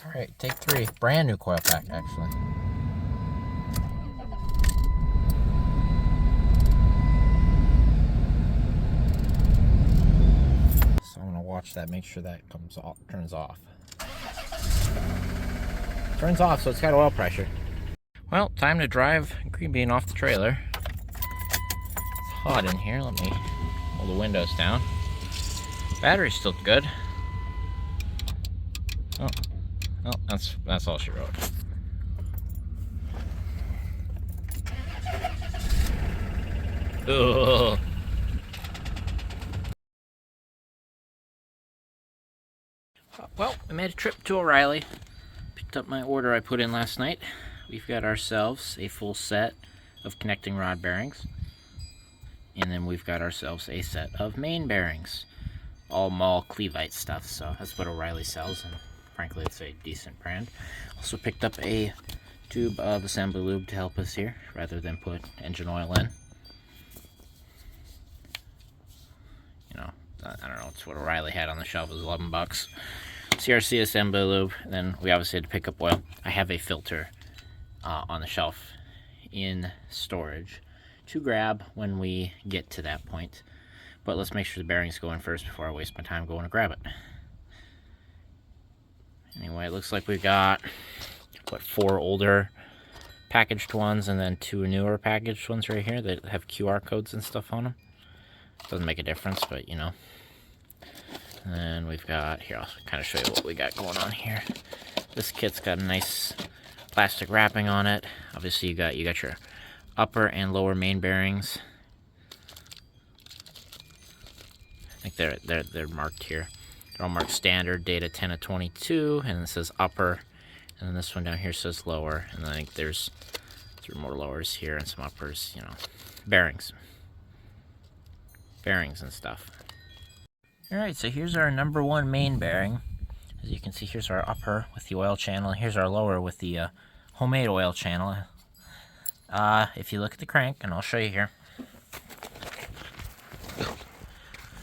All right, take 3. Brand new coil pack, actually. So I'm gonna watch that, make sure that comes off, turns off. Turns off, so it's got oil pressure. Well, time to drive Greenbean off the trailer. It's hot in here. Let me pull the windows down. Battery's still good. Oh, that's all she wrote. Ugh. Well, I made a trip to O'Reilly. Picked up my order I put in last night. We've got ourselves a full set of connecting rod bearings. And then we've got ourselves a set of main bearings. All Mall Clevite stuff, so that's what O'Reilly sells, and frankly it's a decent brand. Also picked up a tube of assembly lube to help us here, rather than put engine oil in. You know, I don't know, it's what O'Reilly had on the shelf, it was $11. CRC assembly lube, and then we obviously had to pick up oil. I have a filter on the shelf in storage to grab when we get to that point. But let's make sure the bearings go in first before I waste my time going to grab it. Anyway, it looks like we got, what, 4 older packaged ones and then 2 newer packaged ones right here that have QR codes and stuff on them. Doesn't make a difference, but you know. And then we've got, here, I'll kind of show you what we got going on here. This kit's got a nice plastic wrapping on it. Obviously you got your upper and lower main bearings. I think they're marked here. They're all marked standard, data 10 of 22, and it says upper. And then this one down here says lower. And then I think there's 3 more lowers here and some uppers, you know, bearings and stuff. All right, so here's our number 1 main bearing. As you can see, here's our upper with the oil channel. Here's our lower with the homemade oil channel. If you look at the crank, and I'll show you here,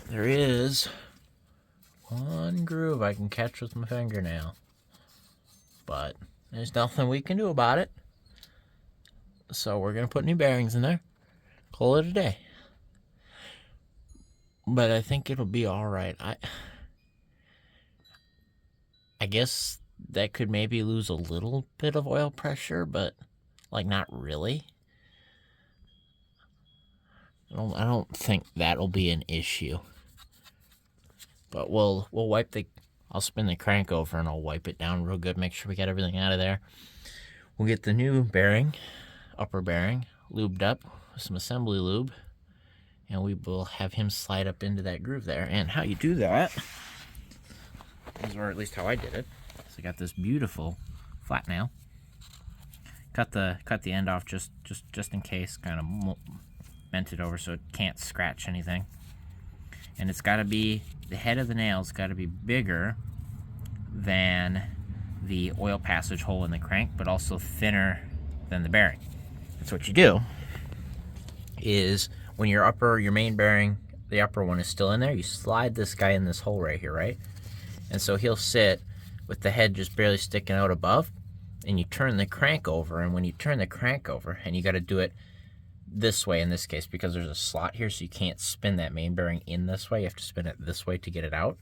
there is 1 groove I can catch with my fingernail, but there's nothing we can do about it. So we're gonna put new bearings in there, call it a day. But I think it'll be all right. I guess that could maybe lose a little bit of oil pressure, but like not really. I don't think that'll be an issue. But we'll wipe I'll spin the crank over and I'll wipe it down real good, make sure we got everything out of there. We'll get the new bearing, upper bearing, lubed up with some assembly lube, and we will have him slide up into that groove there. And how you do that, or at least how I did it, so I got this beautiful flat nail. Cut the end off just in case, kind of bent it over so it can't scratch anything. And it's got to be, the head of the nail's got to be bigger than the oil passage hole in the crank, but also thinner than the bearing. That's what you do, is when your main bearing, the upper one is still in there, you slide this guy in this hole right here, right? And so he'll sit with the head just barely sticking out above, and you turn the crank over, and when you turn the crank over, and you got to do it this way in this case because there's a slot here, so you can't spin that main bearing in this way, you have to spin it this way to get it out,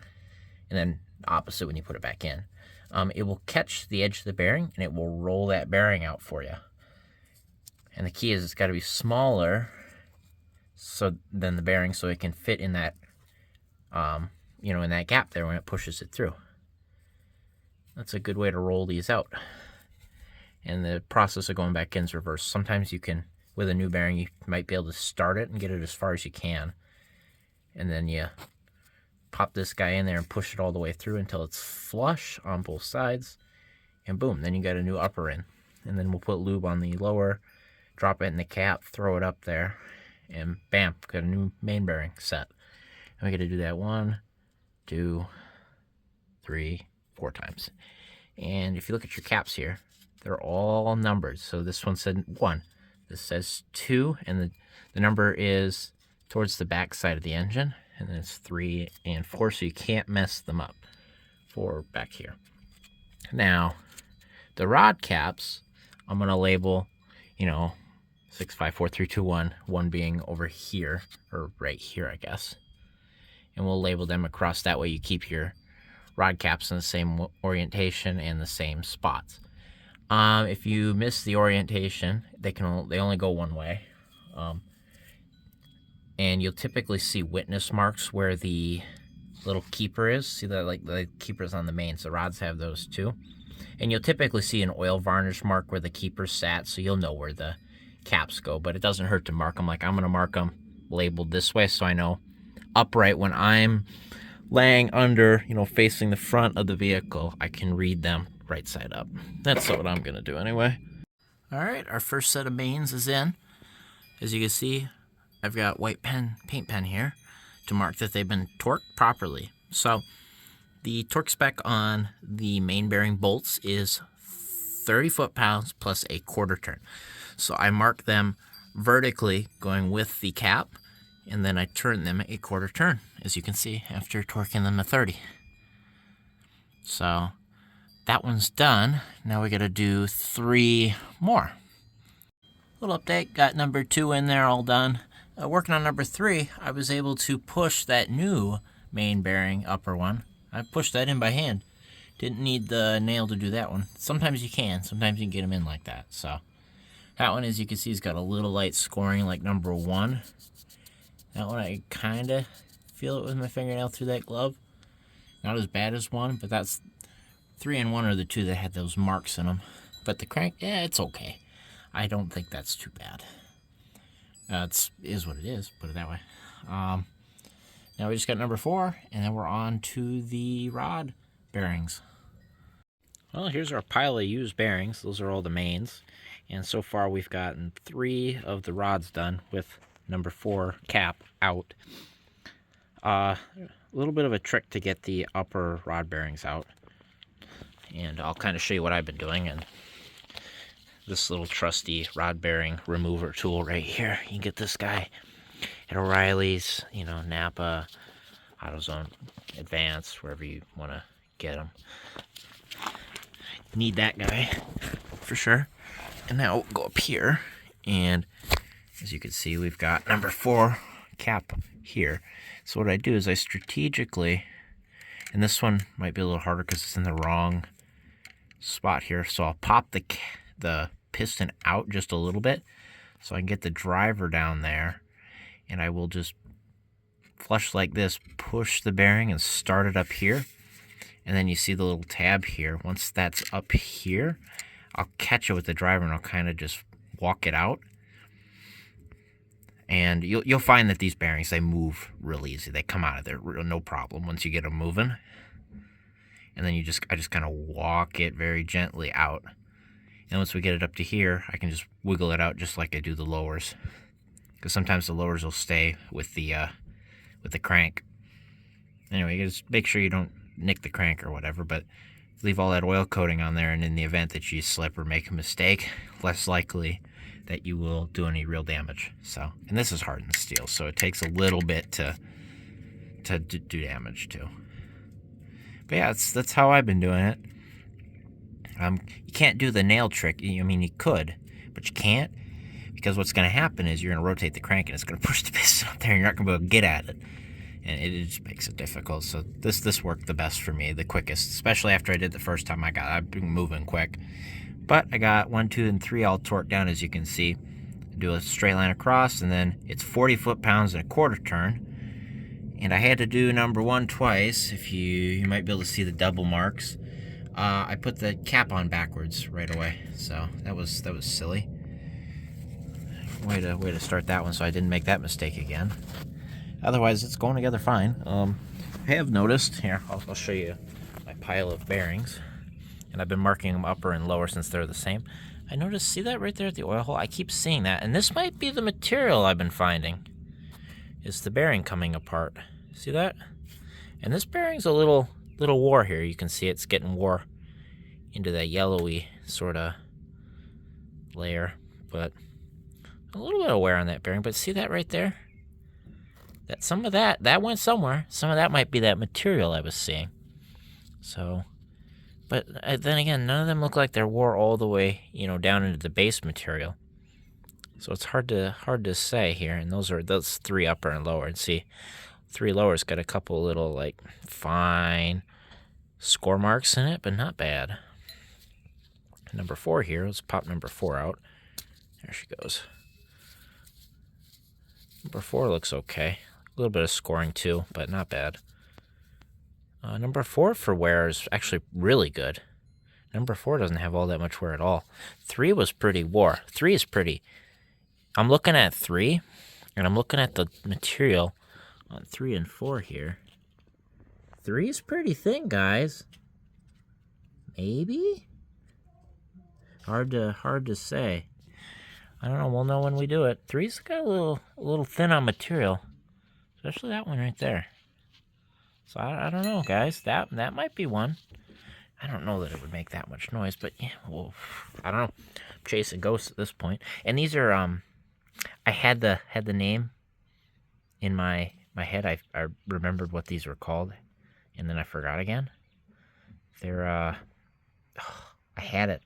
and then opposite when you put it back in. It will catch the edge of the bearing and it will roll that bearing out for you. And the key is it's got to be smaller than the bearing so it can fit in that in that gap there when it pushes it through. That's a good way to roll these out. And the process of going back in is reversed. Sometimes you can, with a new bearing, you might be able to start it and get it as far as you can. And then you pop this guy in there and push it all the way through until it's flush on both sides. And boom, then you got a new upper in. And then we'll put lube on the lower, drop it in the cap, throw it up there, and bam, got a new main bearing set. And we got to do that 1, 2, 3, 4 times. And if you look at your caps here, they're all numbered. So this one said 1. This says 2, and the number is towards the back side of the engine, and then it's 3 and 4, so you can't mess them up. 4 back here. Now, the rod caps, I'm going to label, 6, 5, 4, 3, 2, 1, 1 being over here, or right here, I guess. And we'll label them across. That way you keep your rod caps in the same orientation and the same spots. If you miss the orientation, they only go one way. And you'll typically see witness marks where the little keeper is. See that, like the keeper's on the mains. The rods have those too. And you'll typically see an oil varnish mark where the keeper's sat, so you'll know where the caps go. But it doesn't hurt to mark them. Like I'm going to mark them labeled this way so I know upright when I'm laying under, facing the front of the vehicle, I can read them right side up. That's what I'm going to do anyway. All right, our first set of mains is in. As you can see, I've got white paint pen here to mark that they've been torqued properly. So the torque spec on the main bearing bolts is 30 foot-pounds plus a quarter turn. So I mark them vertically going with the cap, and then I turn them a quarter turn, as you can see, after torquing them to 30. So that one's done. Now we got to do 3 more. Little update, got number 2 in there, all done. Working on number 3, I was able to push that new main bearing upper one. I pushed that in by hand. Didn't need the nail to do that one. Sometimes you can. Sometimes you can get them in like that. So that one, as you can see, has got a little light scoring like number 1. That one, I kind of feel it with my fingernail through that glove. Not as bad as 1, but that's 3 and 1 are the 2 that had those marks in them. But the crank, it's okay. I don't think that's too bad. It is what it is, put it that way. Now we just got number 4, and then we're on to the rod bearings. Well, here's our pile of used bearings. Those are all the mains. And so far we've gotten 3 of the rods done with number 4 cap out. A little bit of a trick to get the upper rod bearings out. And I'll kind of show you what I've been doing. And this little trusty rod bearing remover tool right here. You can get this guy at O'Reilly's, Napa, AutoZone, Advance, wherever you want to get them. Need that guy for sure. And now we'll go up here, and as you can see, we've got number 4 cap here. So what I do is I strategically, and this one might be a little harder because it's in the wrong spot here, so I'll pop the piston out just a little bit so I can get the driver down there, and I will just flush like this, push the bearing and start it up here. And then you see the little tab here. Once that's up here, I'll catch it with the driver and I'll kind of just walk it out. And you'll find that these bearings, they move real easy. They come out of there no problem once you get them moving. And then I just kind of walk it very gently out. And once we get it up to here, I can just wiggle it out just like I do the lowers. Because sometimes the lowers will stay with the crank. Anyway, you just make sure you don't nick the crank or whatever, but leave all that oil coating on there, and in the event that you slip or make a mistake, less likely that you will do any real damage. So, and this is hardened steel, so it takes a little bit to do damage too. But yeah, that's how I've been doing it. You can't do the nail trick. I mean, you could, but you can't, because what's going to happen is you're going to rotate the crank and it's going to push the piston up there, and you're not going to be able to get at it. And it just makes it difficult. So this worked the best for me, the quickest, especially after I did the first time I've been moving quick. But I got 1, 2, and 3 all torqued down, as you can see. Do a straight line across, and then it's 40 foot-pounds and a quarter turn. And I had to do number 1 twice. If you might be able to see the double marks. I put the cap on backwards right away, so that was silly. Way to start that one, so I didn't make that mistake again. Otherwise, it's going together fine. I have noticed, here, I'll show you my pile of bearings. And I've been marking them upper and lower since they're the same. I noticed, see that right there at the oil hole? I keep seeing that. And this might be the material I've been finding. Is the bearing coming apart. See that? And this bearing's a little wore here. You can see it's getting wore into that yellowy sort of layer. But a little bit of wear on that bearing. But see that right there? That some of that went somewhere. Some of that might be that material I was seeing. So, But then again, none of them look like they're wore all the way, down into the base material. So it's hard to say here. And those 3 upper and lower. And see, 3 lower's got a couple little like fine score marks in it, but not bad. Number 4 here. Let's pop number 4 out. There she goes. Number 4 looks okay. A little bit of scoring too, but not bad. Number 4 for wear is actually really good. Number 4 doesn't have all that much wear at all. 3 was pretty wore. 3 is pretty. I'm looking at 3, and I'm looking at the material on 3 and 4 here. 3 is pretty thin, guys. Maybe? Hard to say. I don't know. We'll know when we do it. 3's got a little thin on material, especially that one right there. So I don't know, guys. That might be one. I don't know that it would make that much noise, but yeah, well, I don't know. I'm chasing ghosts at this point. And these are I had the name in my head. I remembered what these were called, and then I forgot again. They're I had it,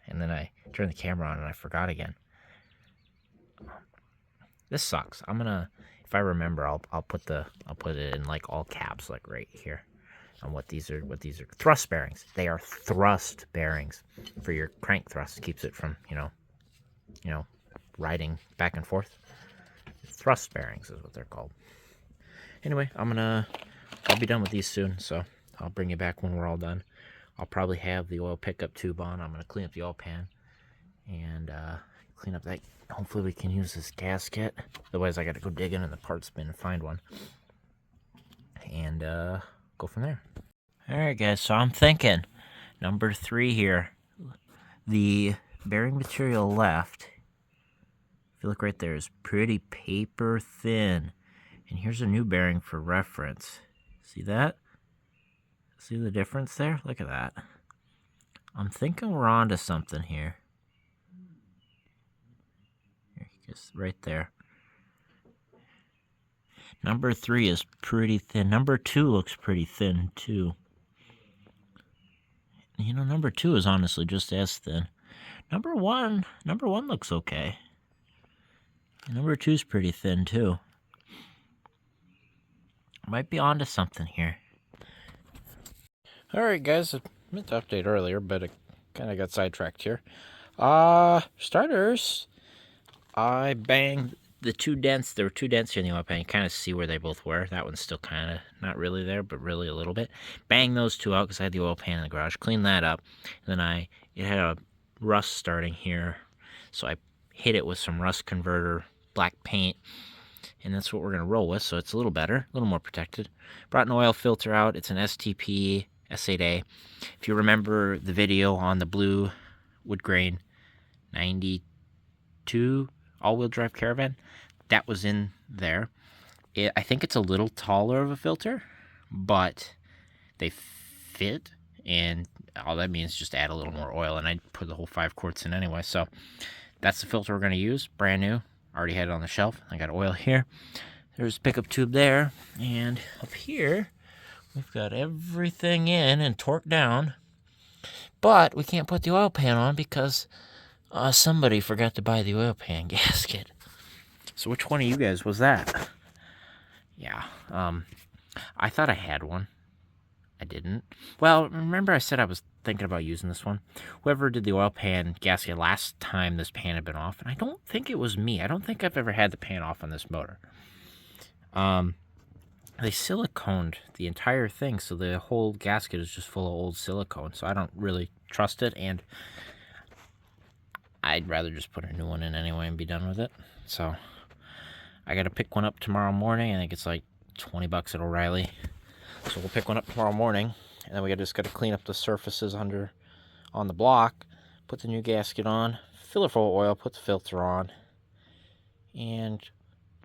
and then I turned the camera on and I forgot again. This sucks. I'm gonna, if I remember, I'll put it in like all caps, like right here, on what these are. Thrust bearings. They are thrust bearings for your crank thrust. Keeps it from riding back and forth. Thrust bearings is what they're called. Anyway, I'll be done with these soon, so I'll bring you back when we're all done. I'll probably have the oil pickup tube on. I'm gonna clean up the oil pan and clean up that. Hopefully we can use this gasket. Otherwise I gotta go digging in the parts bin and find one. And go from there. Alright guys, so I'm thinking number 3 here. The bearing material left, if you look right there, is pretty paper thin. And here's a new bearing for reference. See that? See the difference there? Look at that. I'm thinking we're on to something here. Just right there. Number 3 is pretty thin. Number 2 looks pretty thin too. Number 2 is honestly just as thin. Number 1 looks okay. Number 2 is pretty thin too. Might be onto something here. Alright guys, I meant to update earlier, but I kind of got sidetracked here. Starters, I banged the 2 dents. There were 2 dents here in the oil pan. You kind of see where they both were. That one's still kind of not really there, but really a little bit. Banged those 2 out because I had the oil pan in the garage. Cleaned that up. And then it had a rust starting here, so I hit it with some rust converter black paint, and that's what we're going to roll with. So it's a little better, a little more protected. Brought an oil filter out. It's an STP S8A. If you remember the video on the blue wood grain 92 all-wheel drive Caravan, that was in there. I think it's a little taller of a filter, but they fit, and all that means is just add a little more oil, and I put the whole 5 quarts in anyway. So that's the filter we're going to use, brand new. Already had it on the shelf. I got oil here. There's a pickup tube there, and up here we've got everything in and torqued down, but we can't put the oil pan on because somebody forgot to buy the oil pan gasket. So which one of you guys was that? Yeah, I thought I had one. I didn't. Well, remember I said I was thinking about using this one? Whoever did the oil pan gasket last time this pan had been off, and I don't think it was me. I don't think I've ever had the pan off on this motor. They siliconed the entire thing, so the whole gasket is just full of old silicone, so I don't really trust it, and I'd rather just put a new one in anyway and be done with it. So I gotta pick one up tomorrow morning. I think it's like $20 at O'Reilly. So we'll pick one up tomorrow morning, and then we just got to clean up the surfaces on the block, put the new gasket on, fill it full of oil, put the filter on, and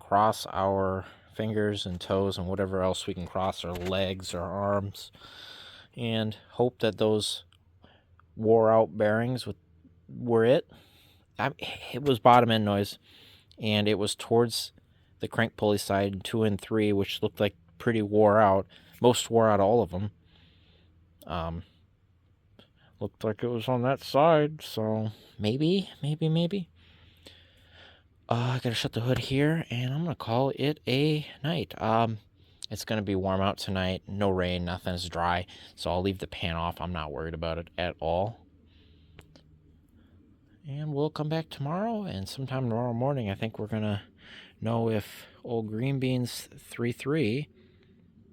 cross our fingers and toes and whatever else we can cross, our legs, our arms, and hope that those wore out bearings were it. It was bottom end noise, and it was towards the crank pulley side 2 and 3, which looked like pretty wore out. Most wore out, all of them. Looked like it was on that side, so maybe. I gotta shut the hood here, and I'm gonna call it a night. It's gonna be warm out tonight. No rain, nothing's dry, so I'll leave the pan off. I'm not worried about it at all. And we'll come back tomorrow, and sometime tomorrow morning, I think we're gonna know if old Greenbean's 3.3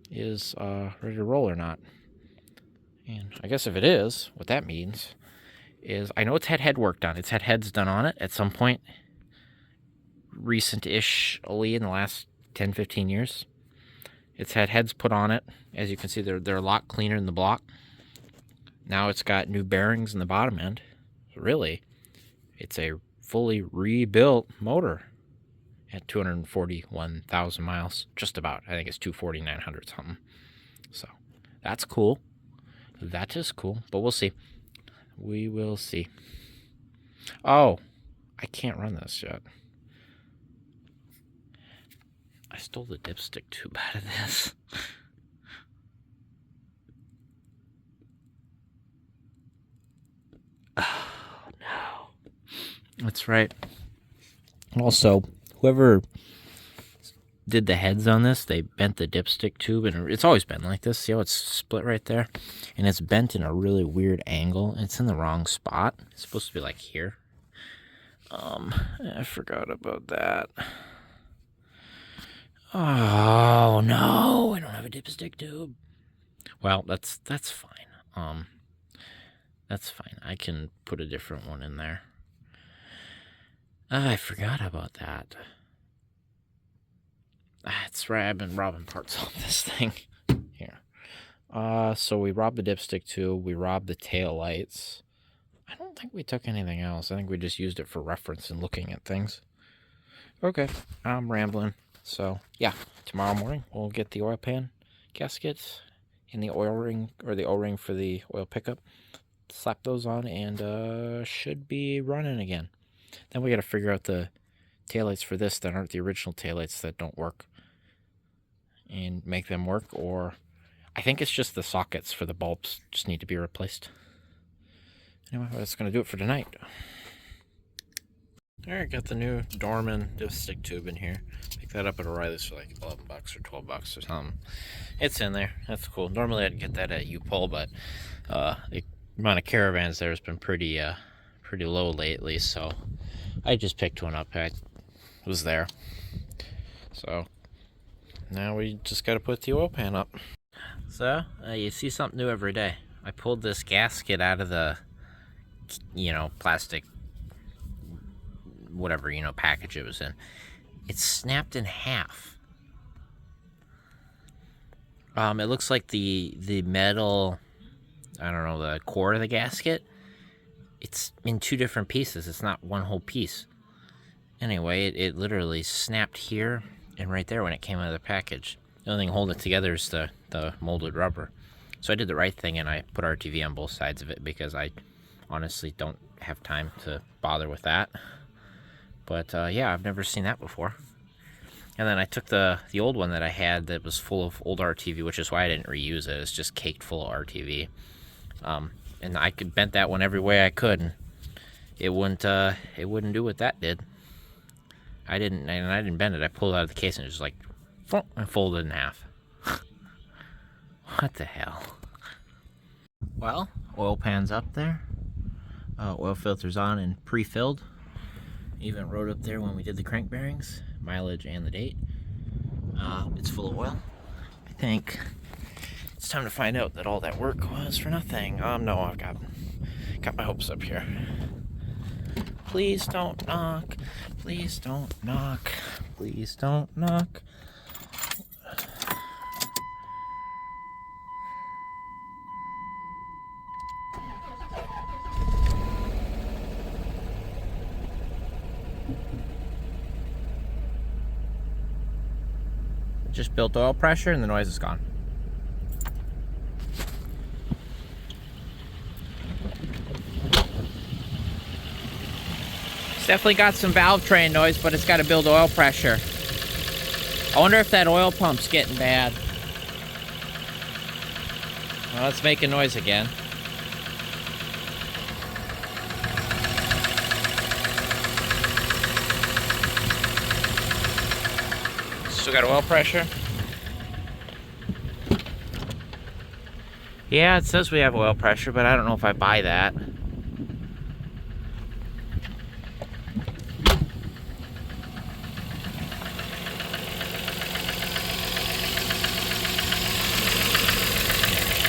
is ready to roll or not. And I guess if it is, what that means is I know it's had head work done. It's had heads done on it at some point recent-ishly in the last 10-15 years. It's had heads put on it. As you can see, they're a lot cleaner than the block. Now it's got new bearings in the bottom end. Really, it's a fully rebuilt motor at 241,000 miles, just about. I think it's 249,900 something. So that's cool. That is cool, but we'll see. We will see. Oh, I can't run this yet. I stole the dipstick tube out of this. Oh, no. That's right. Also, whoever did the heads on this, they bent the dipstick tube, and it's always been like this. See how it's split right there? And it's bent in a really weird angle. It's in the wrong spot. It's supposed to be like here. I forgot about that. Oh no, I don't have a dipstick tube. Well, that's fine. That's fine. I can put a different one in there. I forgot about that. That's right, I've been robbing parts on this thing. Here. So we robbed the dipstick tube, we robbed the tail lights. I don't think we took anything else. I think we just used it for reference and looking at things. Okay, I'm rambling. So, yeah, tomorrow morning we'll get the oil pan gaskets and the oil ring, or the O-ring for the oil pickup. Slap those on and should be running again. Then we got to figure out the taillights for this that aren't the original taillights that don't work, and make them work, or I think it's just the sockets for the bulbs just need to be replaced. Anyway, that's going to do it for tonight. Alright, got the new Dorman dipstick tube in here. Picked that up at O'Reilly's for like $11 or $12 or something. It's in there. That's cool. Normally I'd get that at U-Pull, but the amount of Caravans there has been pretty low lately, so I just picked one up. I was there. So now we just got to put the oil pan up. So you see something new every day. I pulled this gasket out of the, plastic, whatever, package it was in. It's snapped in half. It looks like the metal, I don't know, the core of the gasket, it's in two different pieces. It's not one whole piece. Anyway, it literally snapped here and right there when it came out of the package. The only thing holding it together is the molded rubber. So I did the right thing, and I put RTV on both sides of it because I honestly don't have time to bother with that. But yeah, I've never seen that before. And then I took the old one that I had that was full of old RTV, which is why I didn't reuse it. It's just caked full of RTV. And I could bent that one every way I could, and it wouldn't do what that did. I didn't bend it. I pulled it out of the case and it just like and folded in half. What the hell? Well, oil pan's up there. Oil filter's on and pre-filled. Even wrote up there when we did the crank bearings, mileage and the date. It's full of oil. I think it's time to find out that all that work was for nothing. No, I've got my hopes up here. Please don't knock. Please don't knock. Please don't knock. Just built oil pressure and the noise is gone. It's definitely got some valve train noise, but it's got to build oil pressure. I wonder if that oil pump's getting bad. Well, it's making noise again. Still got oil pressure? Yeah, it says we have oil pressure, but I don't know if I buy that.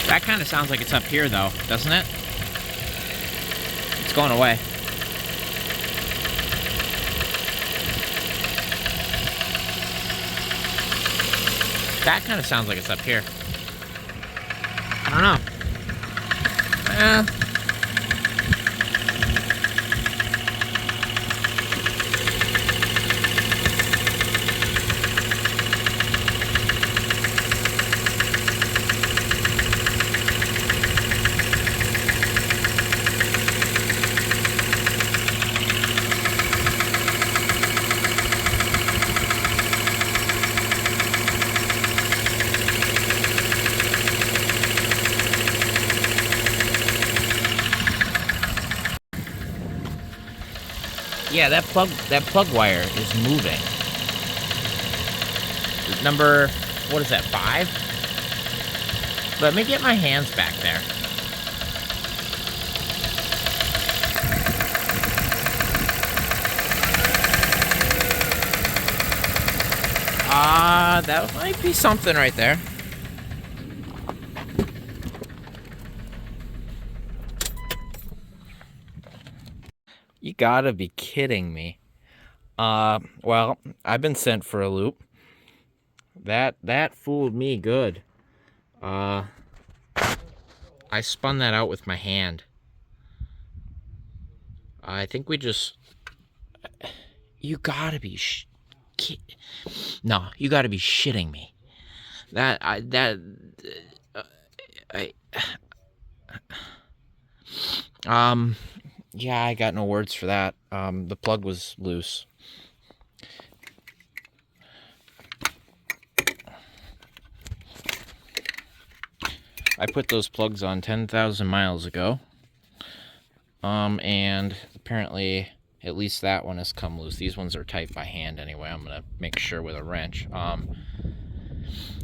That kind of sounds like it's up here, though, doesn't it? It's going away. That kind of sounds like it's up here. I don't know. Yeah, that plug wire is moving. Number, what is that, 5? Let me get my hands back there. That might be something right there. You gotta be kidding me. Well, I've been sent for a loop. That fooled me good. I spun that out with my hand. I think we just... You gotta be No, you gotta be shitting me. Yeah, I got no words for that. The plug was loose. I put those plugs on 10,000 miles ago. And apparently at least that one has come loose. These ones are tight by hand anyway. I'm gonna make sure with a wrench.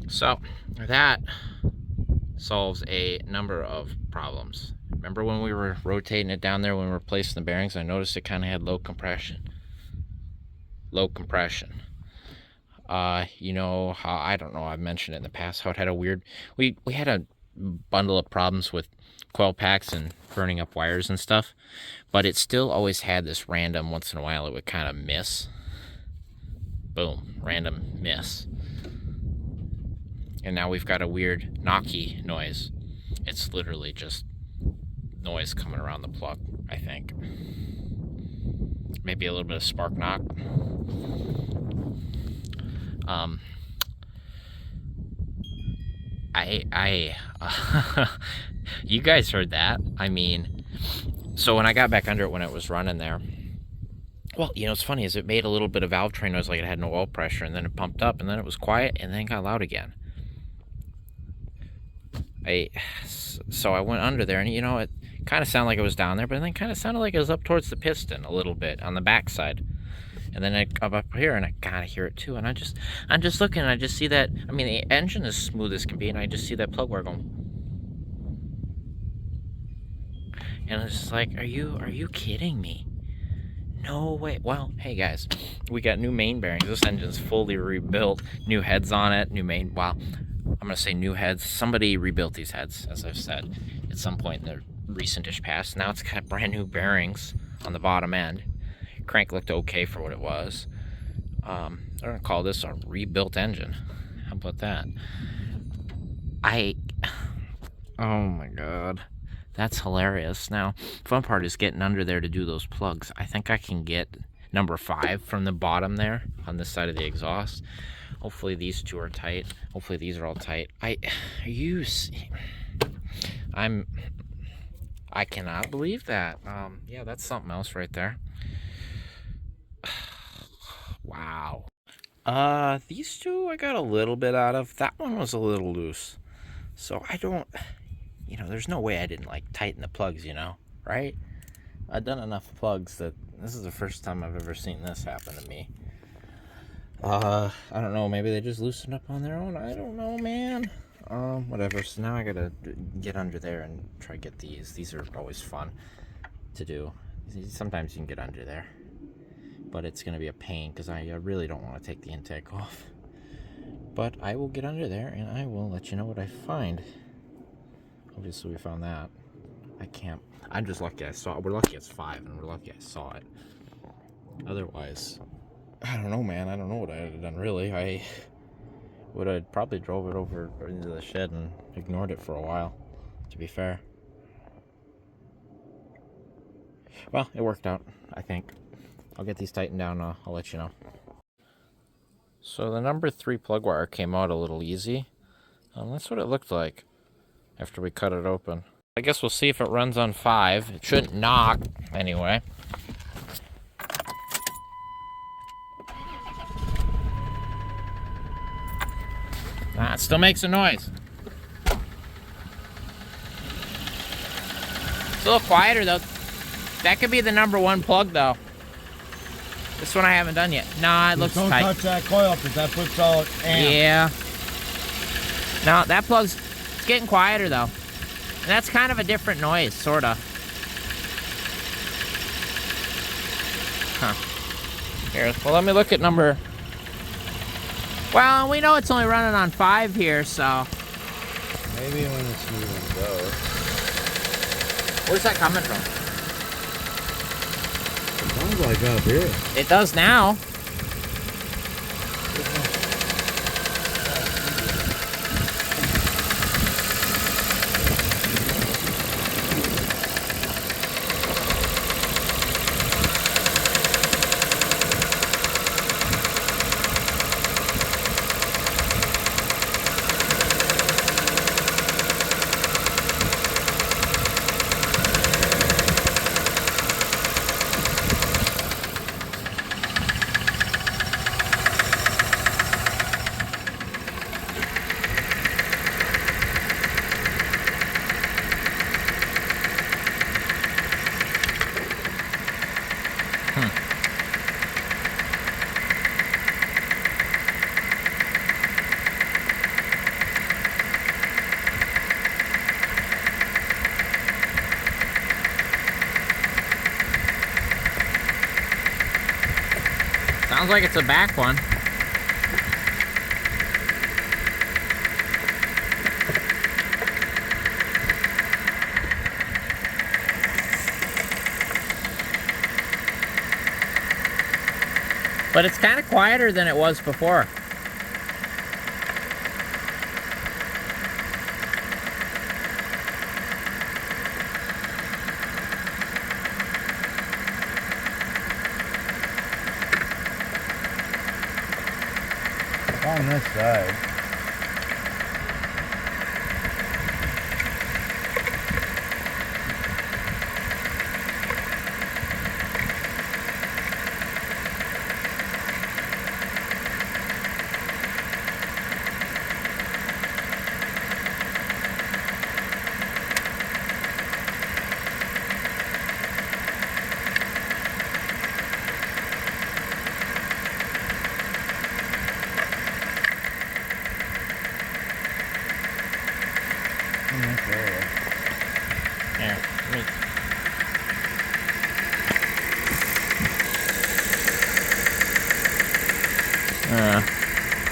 So that solves a number of problems. Remember when we were rotating it down there when we were replacing the bearings? I noticed it kind of had low compression. You know how, I don't know, I've mentioned it in the past, how it had a weird, we had a bundle of problems with coil packs and burning up wires and stuff, but it still always had this random, once in a while it would kind of miss. Boom, random miss. And now we've got a weird knocky noise. It's literally just noise coming around the plug, I think. Maybe a little bit of spark knock. You guys heard that. I mean, so when I got back under it when it was running there, well, you know, what's funny is it made a little bit of valve train noise like it had no oil pressure, and then it pumped up, and then it was quiet, and then it got loud again. So I went under there, and you know, it kind of sounded like it was down there, but then kind of sounded like it was up towards the piston a little bit on the backside. And then I come up here and I kind of hear it too. And I'm just looking and I just see that, I mean, the engine is smooth as can be, and I just see that plug wire going. And it's just like, are you kidding me? No way. Well, hey guys, we got new main bearings. This engine's fully rebuilt, new heads on it, new main, well, I'm gonna say new heads. Somebody rebuilt these heads, as I've said, at some point in the recentish past. Now it's got brand new bearings on the bottom end. Crank looked okay for what it was. I'm gonna call this a rebuilt engine. How about that? Oh my god, that's hilarious. Now, fun part is getting under there to do those plugs. I think I can get number 5 from the bottom there on this side of the exhaust. Hopefully these two are tight. Hopefully these are all tight. I cannot believe that. Yeah, that's something else right there. Wow. These two I got a little bit out of. That one was a little loose. So I don't, you know, there's no way I didn't like tighten the plugs, you know, right? I've done enough plugs that this is the first time I've ever seen this happen to me. I don't know, maybe they just loosened up on their own. I don't know, man. Whatever. So now I gotta get under there and try to get these. These are always fun to do. Sometimes you can get under there, but it's gonna be a pain because I really don't want to take the intake off. But I will get under there and I will let you know what I find. Obviously, we found that. I can't. I'm just lucky I saw it. We're lucky it's 5, and we're lucky I saw it. Otherwise, I don't know, man. I don't know what I had done, really. I would have probably drove it over into the shed and ignored it for a while, to be fair. Well, it worked out, I think. I'll get these tightened down. I'll let you know. So the number 3 plug wire came out a little easy. That's what it looked like after we cut it open. I guess we'll see if it runs on 5. It shouldn't knock, anyway. Nah, it still makes a noise. It's a little quieter, though. That could be the number 1 plug, though. This one I haven't done yet. Nah, it looks tight. Don't touch that coil because that puts out amp. Yeah. No, that plug's it's getting quieter, though. And that's kind of a different noise, sort of. Huh. Here, well, let me look at number... Well, we know it's only running on 5 here, so... Maybe when it's moving goes. Where's that coming from? It sounds like up here. It does now. Sounds like it's a back one. But it's kind of quieter than it was before. On this side. Here, me.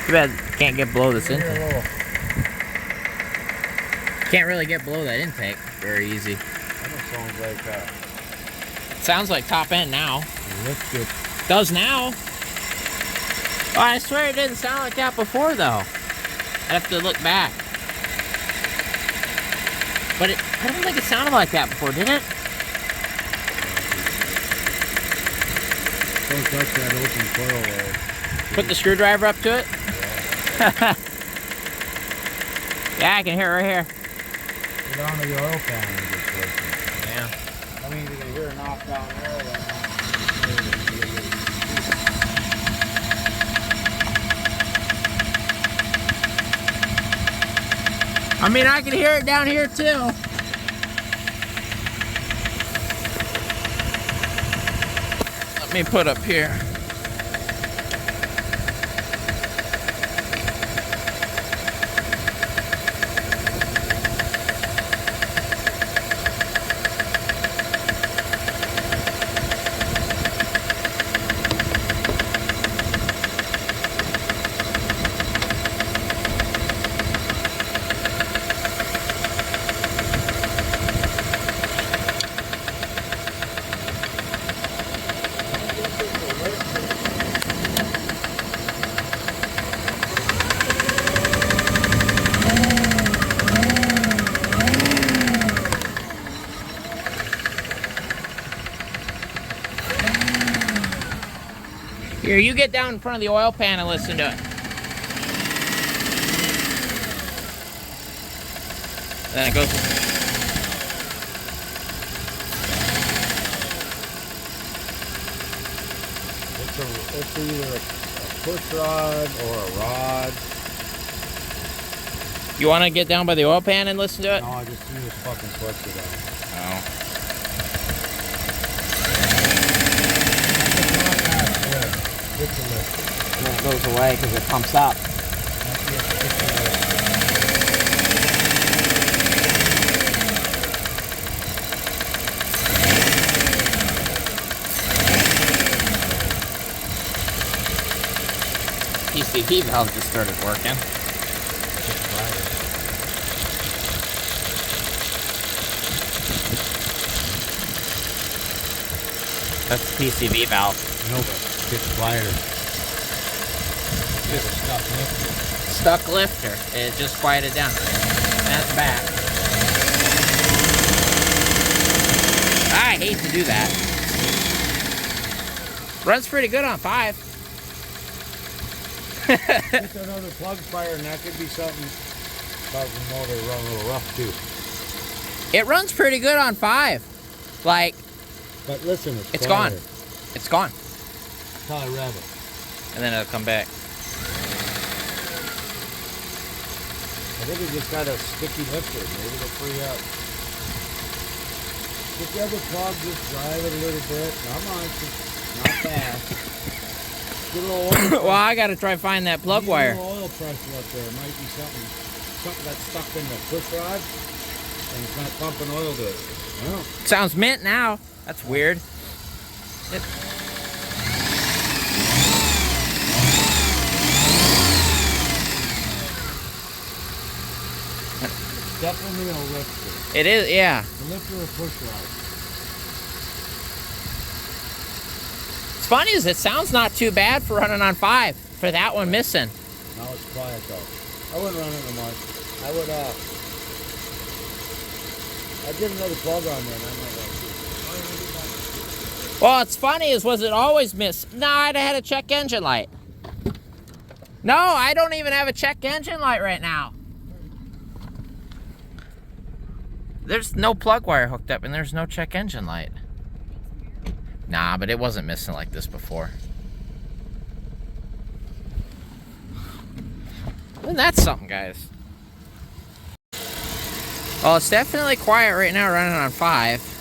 Too bad can't get below this intake. Can't really get below that intake very easy. That sounds like It sounds like top end now. Looks good. Does now. Oh, I swear it didn't sound like that before, though. I'd have to look back. But I don't think it sounded like that before, did it? Don't touch that open coil there. Put the screwdriver up to it? Yeah. Yeah, I can hear it right here. Get on to the oil pan and just listen. Yeah. I mean, you can hear it knock down there. I mean, I can hear it down here, too. Let me put up here. Here, you get down in front of the oil pan and listen to it. Then it goes. It's either a push rod or a rod. You want to get down by the oil pan and listen to it? No, I just use fucking push it on. Oh. It's a lift. And then it goes away because it pumps up. PCV valve just started working. That's the PCV valve. No, but it's quieter. It's a stuck lifter. Stuck lifter. It just quieted down. That's back. I hate to do that. Runs pretty good on 5. Just another plug fire, and that could be something causing the motor to run a little rough too. It runs pretty good on 5. Like, But listen, it's gone. It's gone. Probably rev it. And then it'll come back. I think it just got a sticky lifter. Maybe it'll free up. Get the other plug, just drive it a little bit. Not much, not fast. Get a little oil. Well, I gotta try find that plug wire. A little oil pressure up there. It might be something that's stuck in the push rod, and it's not pumping oil to it. Well, Sounds mint now. That's weird. definitely a lifter. It is, yeah. A lifter or push rod. What's funny is it sounds not too bad for running on 5. For that one missing. Now it's quiet though. I wouldn't run it no much. I would I'd get another plug on there and I might like it. Well, what's funny is, was it always miss? No, I'd have had a check engine light. No, I don't even have a check engine light right now. There's no plug wire hooked up and there's no check engine light. Nah, but it wasn't missing like this before. And that's something, guys. Well, it's definitely quiet right now running on 5.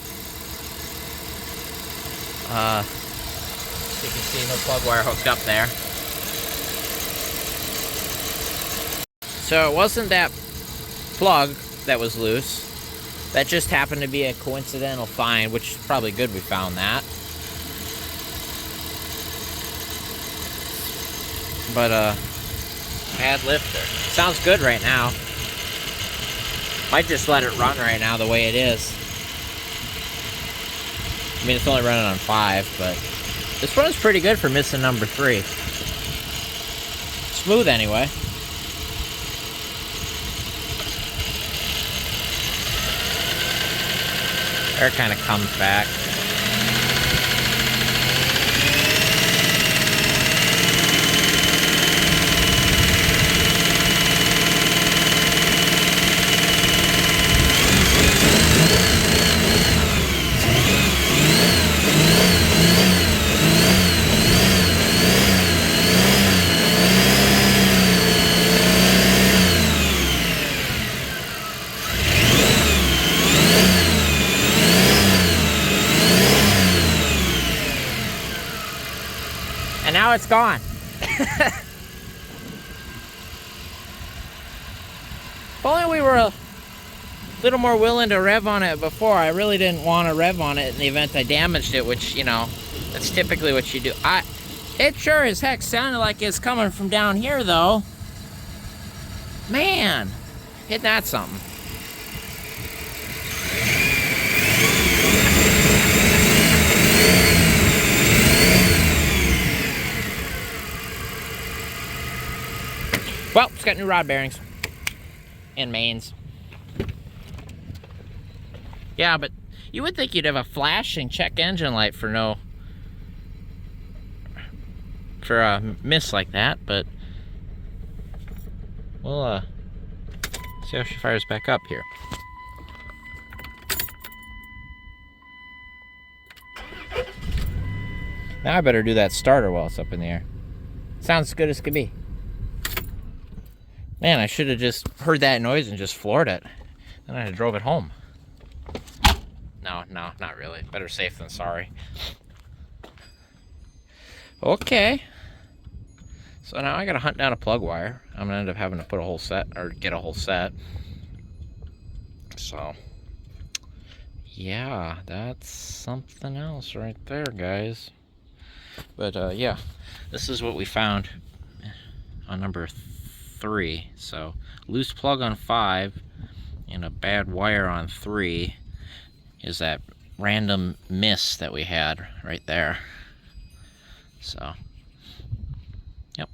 You can see no plug wire hooked up there. So it wasn't that plug that was loose. That just happened to be a coincidental find, which is probably good we found that. But, bad lifter. Sounds good right now. Might just let it run right now the way it is. I mean, it's only running on 5, but this runs pretty good for missing number 3. Smooth anyway. Air kind of comes back. And now it's gone. If only we were a little more willing to rev on it before. I really didn't want to rev on it in the event I damaged it, which, you know, that's typically what you do. It sure as heck sounded like it's coming from down here, though. Man, isn't that something? Well, it's got new rod bearings and mains. Yeah, but you would think you'd have a flashing check engine light for for a miss like that, but we'll see how she fires back up here. Now I better do that starter while it's up in the air. Sounds as good as could be. Man, I should have just heard that noise and just floored it. Then I drove it home. No, not really. Better safe than sorry. Okay. So now I gotta hunt down a plug wire. I'm gonna end up having to put a whole set, or get a whole set. So, yeah, that's something else right there, guys. But yeah, this is what we found on number 3. So, loose plug on 5 and a bad wire on 3 is that random miss that we had right there. So, yep.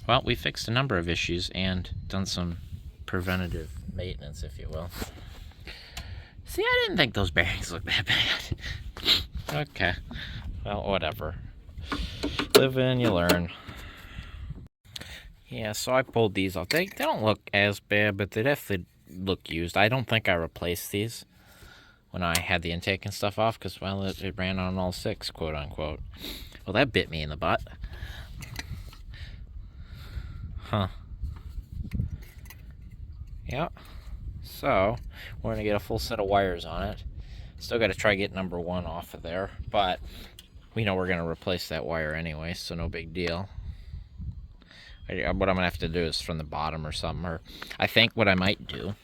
Well, we fixed a number of issues and done some preventative maintenance, if you will. See, I didn't think those bearings looked that bad. Okay. Well, whatever. Live and you learn. Yeah, so I pulled these off. They don't look as bad, but they definitely look used. I don't think I replaced these when I had the intake and stuff off, because, well, it ran on all 6, quote unquote. Well, that bit me in the butt. Huh. Yeah. So, we're going to get a full set of wires on it. Still got to try get number 1 off of there, but we know we're going to replace that wire anyway, so no big deal. What I'm going to have to do is from the bottom or something. Or I think what I might do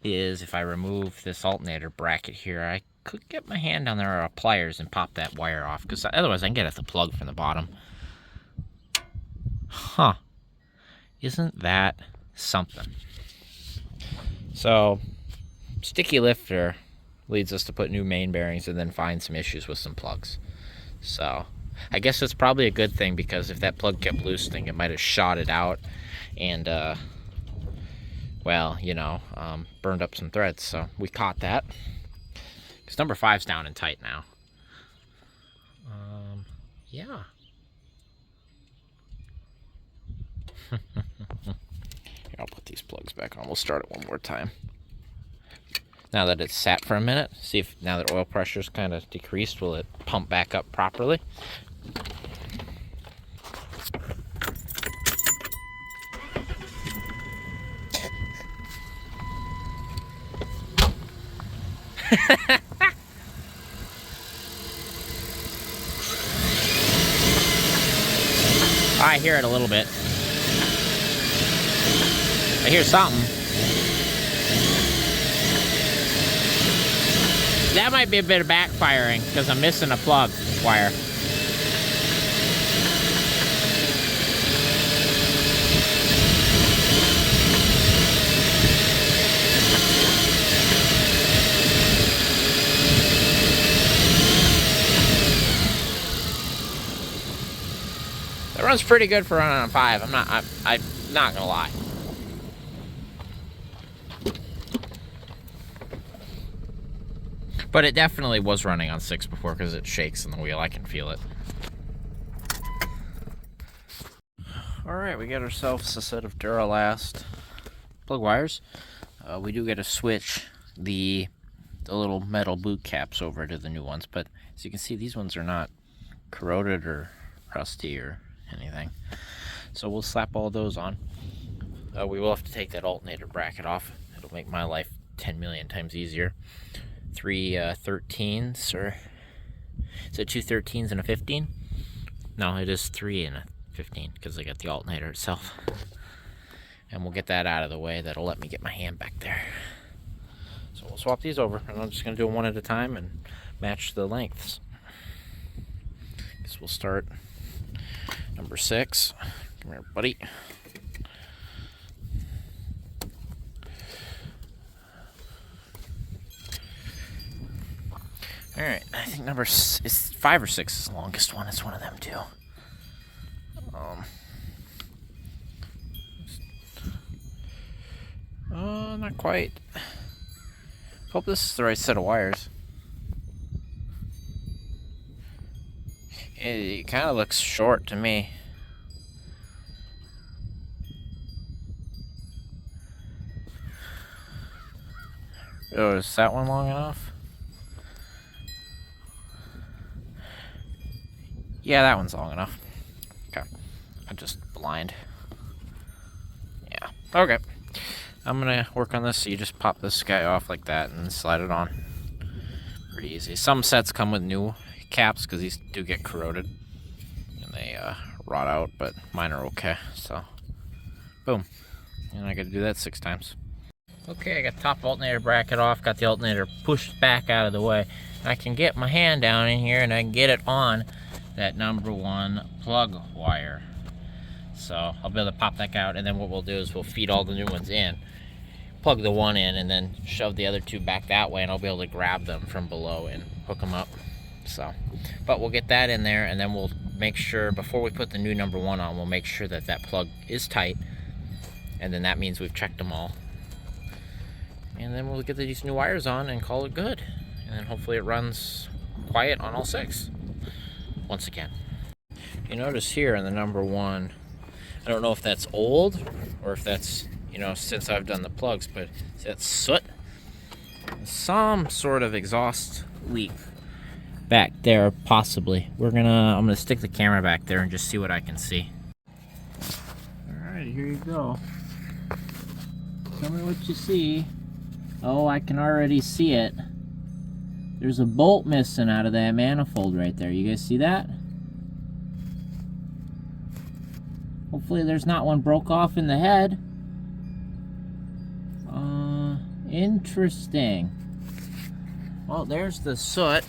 is, if I remove this alternator bracket here, I could get my hand down there or pliers and pop that wire off, because otherwise I can get at the plug from the bottom. Huh. Isn't that something? So, sticky lifter leads us to put new main bearings and then find some issues with some plugs. So, I guess it's probably a good thing, because if that plug kept loosening, it might have shot it out and, well, you know, burned up some threads. So, we caught that. Because number 5's down and tight now. Yeah. Here, I'll put these plugs back on. We'll start it one more time. Now that it's sat for a minute, see if now that oil pressure's kind of decreased, will it pump back up properly? I hear it a little bit. I hear something. That might be a bit of backfiring, because I'm missing a plug wire. That runs pretty good for running on 5. I'm not gonna lie. But it definitely was running on 6 before, because it shakes in the wheel. I can feel it. Alright, we got ourselves a set of Duralast plug wires. We do get to switch the little metal boot caps over to the new ones, but as you can see, these ones are not corroded or rusty or anything. So we'll slap all those on. We will have to take that alternator bracket off. It'll make my life 10 million times easier. 3 13s, or is it 2 13s and a 15? No, it is 3 and a 15, because I got the alternator itself. And we'll get that out of the way. That'll let me get my hand back there. So we'll swap these over, and I'm just going to do them one at a time and match the lengths. Because we'll start number 6. Come here, buddy. Alright, I think number is 5 or 6 is the longest one. It's one of them too. Not quite. Hope this is the right set of wires. It kind of looks short to me. Oh, is that one long enough? Yeah, that one's long enough. Okay. I'm just blind. Yeah. Okay. I'm gonna work on this, so you just pop this guy off like that and slide it on. Pretty easy. Some sets come with new caps because these do get corroded and they rot out, but mine are okay. So, boom. And I gotta do that 6 times. Okay, I got the top alternator bracket off, got the alternator pushed back out of the way. I can get my hand down in here and I can get it on that number 1 plug wire. So I'll be able to pop that out, and then what we'll do is we'll feed all the new ones in, plug the one in, and then shove the other 2 back that way, and I'll be able to grab them from below and hook them up. So, but we'll get that in there, and then we'll make sure, before we put the new number 1 on, we'll make sure that that plug is tight, and then that means we've checked them all. And then we'll get these new wires on and call it good. And then hopefully it runs quiet on all 6. Once again. You notice here in the number 1, I don't know if that's old or if that's, you know, since I've done the plugs, but that's soot. Some sort of exhaust leak back there, possibly. I'm gonna stick the camera back there and just see what I can see. Alright, here you go. Tell me what you see. Oh, I can already see it. There's a bolt missing out of that manifold right there. You guys see that? Hopefully there's not one broke off in the head. Interesting. Well, there's the soot.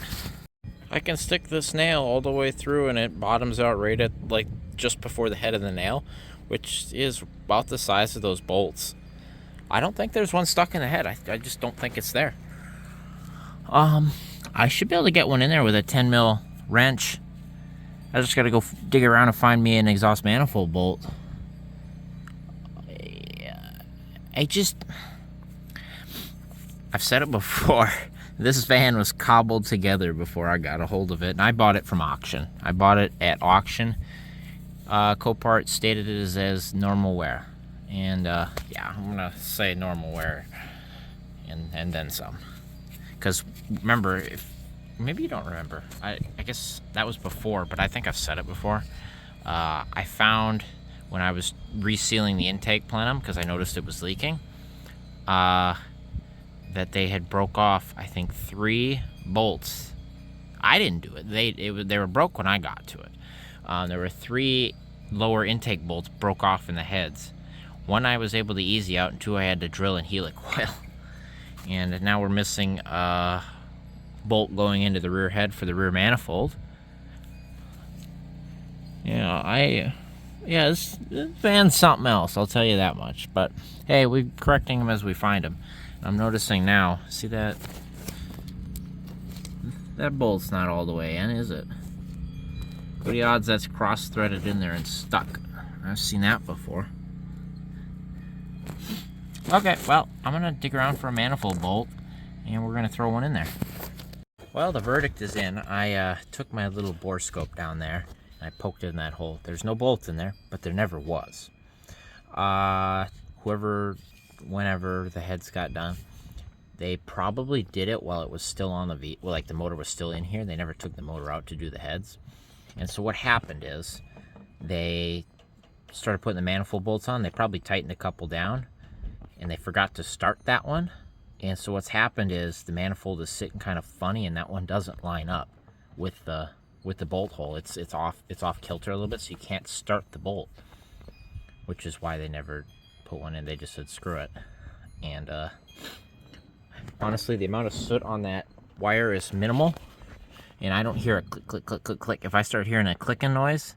I can stick this nail all the way through and it bottoms out right at, like, just before the head of the nail, which is about the size of those bolts. I don't think there's one stuck in the head. I just don't think it's there. I should be able to get one in there with a 10 mil wrench. I just gotta go dig around and find me an exhaust manifold bolt. I've said it before. This van was cobbled together before I got a hold of it, and I bought it from auction. I bought it at auction. Copart stated it as normal wear. And yeah, I'm gonna say normal wear and then some. Because remember, maybe you don't remember. I guess that was before, but I think I've said it before. I found when I was resealing the intake plenum, because I noticed it was leaking, that they had broke off, I think, 3 bolts. I didn't do it. They were broke when I got to it. There were 3 lower intake bolts broke off in the heads. 1 I was able to easy out, and 2 I had to drill and helicoil. And now we're missing a bolt going into the rear head for the rear manifold. This van's something else, I'll tell you that much. But hey, we're correcting them as we find them. I'm noticing now, see that? That bolt's not all the way in, is it? What are the odds that's cross-threaded in there and stuck? I've seen that before. Okay, well, I'm gonna dig around for a manifold bolt, and we're gonna throw one in there. Well, the verdict is in. I took my little bore scope down there, and I poked it in that hole. There's no bolt in there, but there never was. Whenever the heads got done, they probably did it while it was still on the like the motor was still in here. They never took the motor out to do the heads. And so what happened is they started putting the manifold bolts on. They probably tightened a couple down, and they forgot to start that one. And so what's happened is the manifold is sitting kind of funny, and that one doesn't line up with the bolt hole. It's off kilter a little bit, so you can't start the bolt, which is why they never put one in. They just said screw it. And honestly, the amount of soot on that wire is minimal, and I don't hear a click click click click click. If I start hearing a clicking noise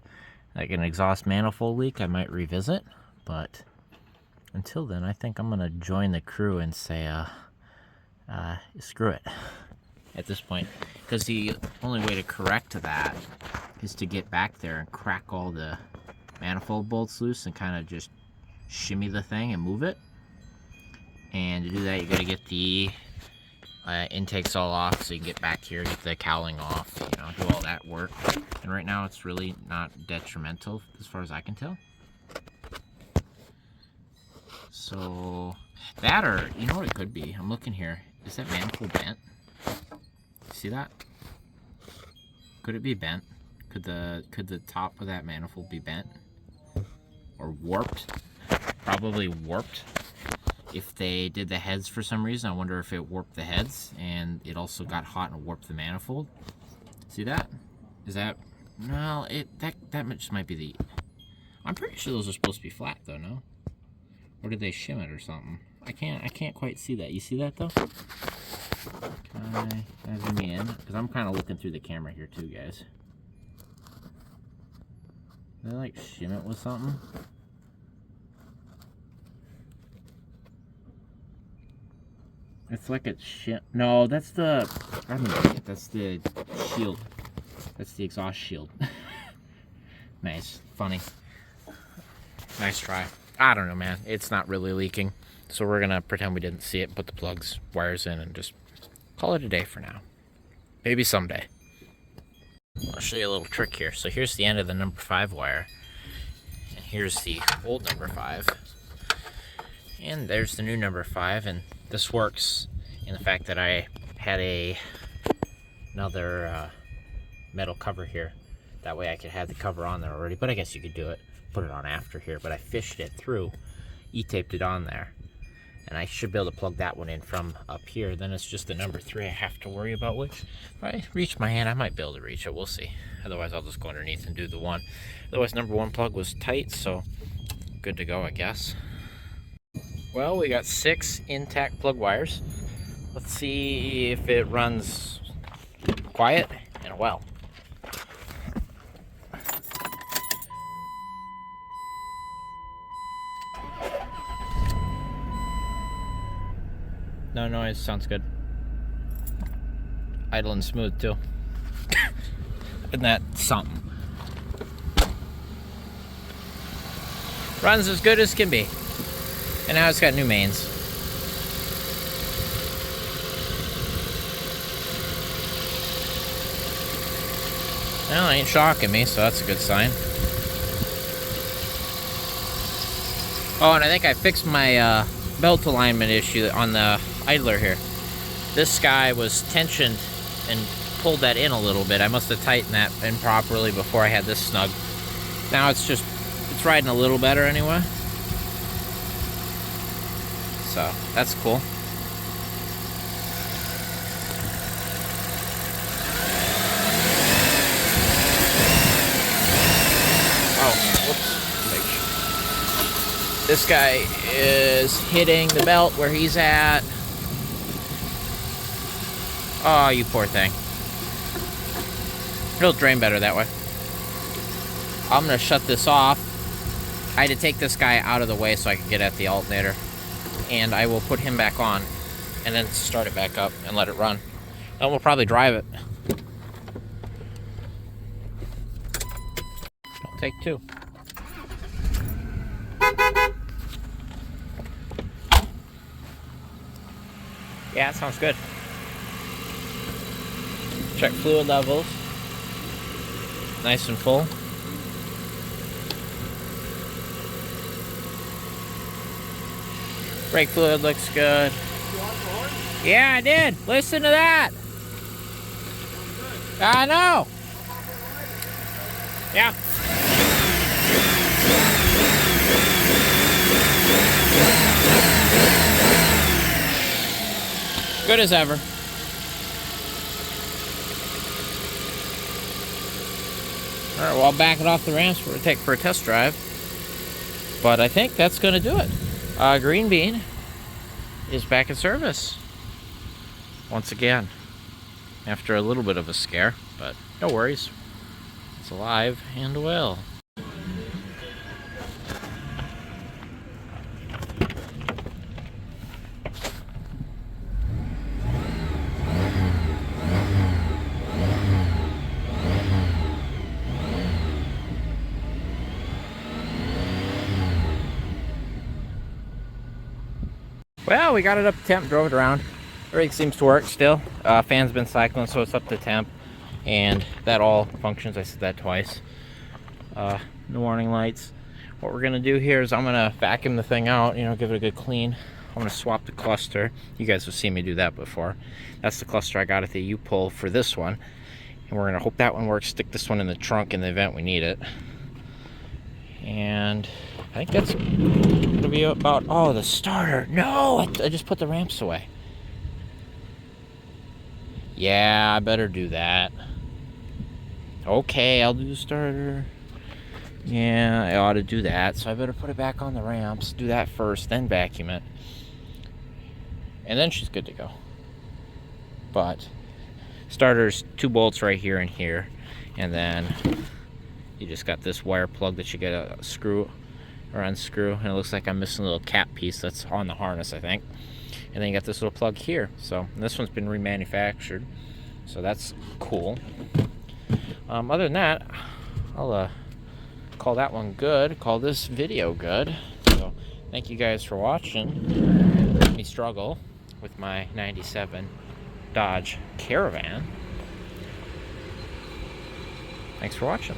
like an exhaust manifold leak, I might revisit, but until then, I think I'm gonna join the crew and say screw it at this point, because the only way to correct that is to get back there and crack all the manifold bolts loose and kind of just shimmy the thing and move it. And to do that, you got to get the intakes all off so you can get back here, get the cowling off, do all that work. And right now it's really not detrimental as far as I can tell. So that, or you know what it could be? I'm looking here. Is that manifold bent? See that? Could it be bent? Could the top of that manifold be bent? Or warped? Probably warped. If they did the heads for some reason, I wonder if it warped the heads and it also got hot and warped the manifold. See that? Is that... No, that just might be the... I'm pretty sure those are supposed to be flat though, no? Or did they shim it or something? I can't quite see that. You see that though? Can I zoom in? Because I'm kind of looking through the camera here too, guys. Did they like shim it with something? It's like it's shim. No, that's the... I'm an idiot. That's the shield. That's the exhaust shield. Nice. Funny. Nice try. I don't know, man. It's not really leaking. So we're going to pretend we didn't see it, put the plugs, wires in, and just call it a day for now. Maybe someday. I'll show you a little trick here. So here's the end of the number 5 wire. And here's the old number 5. And there's the new number 5. And this works in the fact that I had another metal cover here. That way I could have the cover on there already. But I guess you could do it, put it on after here. But I fished it through, E-taped it on there. And I should be able to plug that one in from up here. Then it's just the number 3 I have to worry about, which if I reach my hand, I might be able to reach it. We'll see. Otherwise, I'll just go underneath and do the one. Otherwise, number 1 plug was tight, so good to go, I guess. Well, we got 6 intact plug wires. Let's see if it runs quiet and well. No noise, sounds good. Idle and smooth too. Isn't that something? Runs as good as can be. And now it's got new mains. Well, it ain't shocking me, so that's a good sign. Oh, and I think I fixed my belt alignment issue on the idler here. This guy was tensioned and pulled that in a little bit. I must have tightened that in properly before I had this snug. Now it's riding a little better anyway. So that's cool. Oh, whoops. This guy is hitting the belt where he's at. Oh, you poor thing. It'll drain better that way. I'm gonna shut this off. I had to take this guy out of the way so I could get at the alternator. And I will put him back on and then start it back up and let it run. Then we'll probably drive it. I'll take 2. Yeah, that sounds good. Check fluid levels. Nice and full. Brake fluid looks good. Yeah, I did. Listen to that. I know. Yeah. Good as ever. All right, well, I'll back it off the ramps for a test drive. But I think that's going to do it. Greenbean is back in service once again after a little bit of a scare, but no worries. It's alive and well. Well, we got it up to temp, drove it around. Everything seems to work still. Fan's been cycling, so it's up to temp. and that all functions. I said that twice. The warning lights. What we're gonna do here is I'm gonna vacuum the thing out, you know, give it a good clean. I'm gonna swap the cluster. You guys have seen me do that before. That's the cluster I got at the U-pull for this one, and we're gonna hope that one works. Stick this one in the trunk in the event we need it. And I think that's gonna be about. Oh, the starter. No, I just put the ramps away. Yeah, I better do that. Okay, I'll do the starter. Yeah, I ought to do that. So I better put it back on the ramps. Do that first, then vacuum it. And then she's good to go. But starter's 2 bolts right here and here. And then you just got this wire plug that you gotta screw or unscrew. And it looks like I'm missing a little cap piece that's on the harness, I think. And then you got this little plug here. So this one's been remanufactured. So that's cool. Other than that, I'll call that one good. Call this video good. So thank you guys for watching me struggle with my 97 Dodge Caravan. Thanks for watching.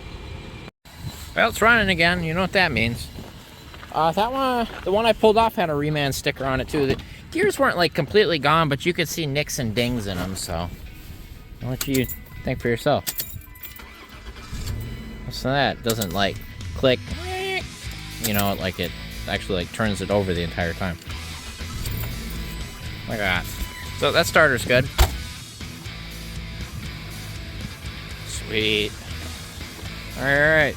Well, it's running again. You know what that means. That one, the one I pulled off, had a reman sticker on it too. The gears weren't like completely gone, but you could see nicks and dings in them. So I'll let you think for yourself. What's that? It doesn't like click, you know, like it actually like turns it over the entire time. Look at that. So that starter's good. Sweet. All right.